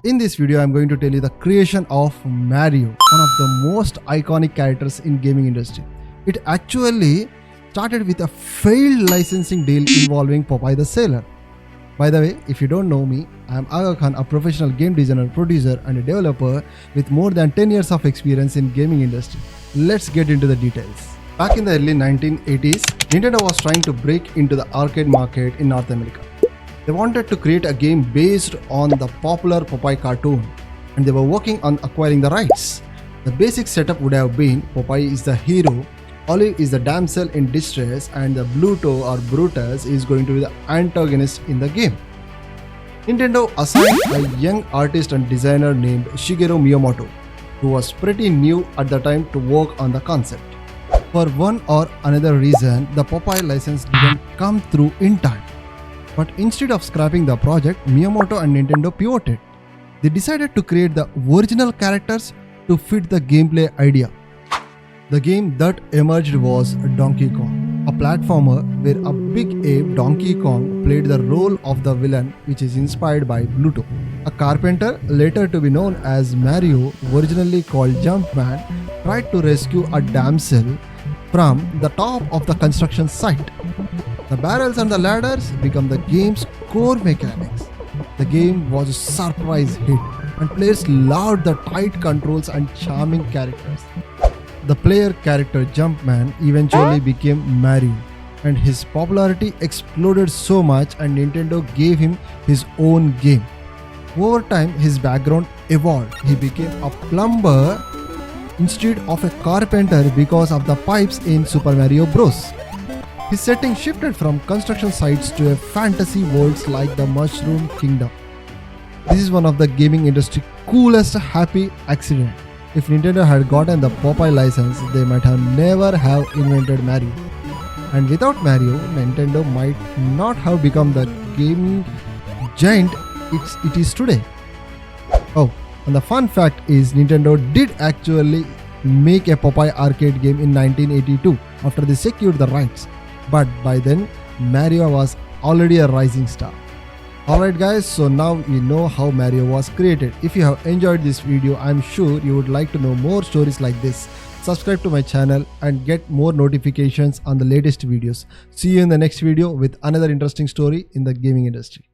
In this video, I'm going to tell you the creation of Mario, one of the most iconic characters in gaming industry. It actually started with a failed licensing deal involving Popeye the Sailor. By the way, if you don't know me, I am Aga Khan, a professional game designer, producer and a developer with more than 10 years of experience in gaming industry. Let's get into the details. Back in the early 1980s, Nintendo was trying to break into the arcade market in North America. They wanted to create a game based on the popular Popeye cartoon, and they were working on acquiring the rights. The basic setup would have been Popeye is the hero, Olive is the damsel in distress, and the Bluto or Brutus is going to be the antagonist in the game. Nintendo assigned a young artist and designer named Shigeru Miyamoto, who was pretty new at the time, to work on the concept. For one or another reason, the Popeye license didn't come through in time. But instead of scrapping the project, Miyamoto and Nintendo pivoted. They decided to create the original characters to fit the gameplay idea. The game that emerged was Donkey Kong, a platformer where a big ape, Donkey Kong, played the role of the villain, which is inspired by Bluto. A carpenter, later to be known as Mario, originally called Jumpman, tried to rescue a damsel from the top of the construction site. The barrels and the ladders become the game's core mechanics. The game was a surprise hit, and players loved the tight controls and charming characters. The player character Jumpman eventually became Mario, and his popularity exploded so much, and Nintendo gave him his own game. Over time, his background evolved. He became a plumber instead of a carpenter because of the pipes in Super Mario Bros. His setting shifted from construction sites to a fantasy worlds like the Mushroom Kingdom. This is one of the gaming industry coolest happy accident. If Nintendo had gotten the Popeye license, they might have never have invented Mario. And without Mario, Nintendo might not have become the gaming giant it is today. Oh, and the fun fact is Nintendo did actually make a Popeye arcade game in 1982 after they secured the rights. But by then, Mario was already a rising star. Alright guys, so now you know how Mario was created. If you have enjoyed this video, I'm sure you would like to know more stories like this. Subscribe to my channel and get more notifications on the latest videos. See you in the next video with another interesting story in the gaming industry.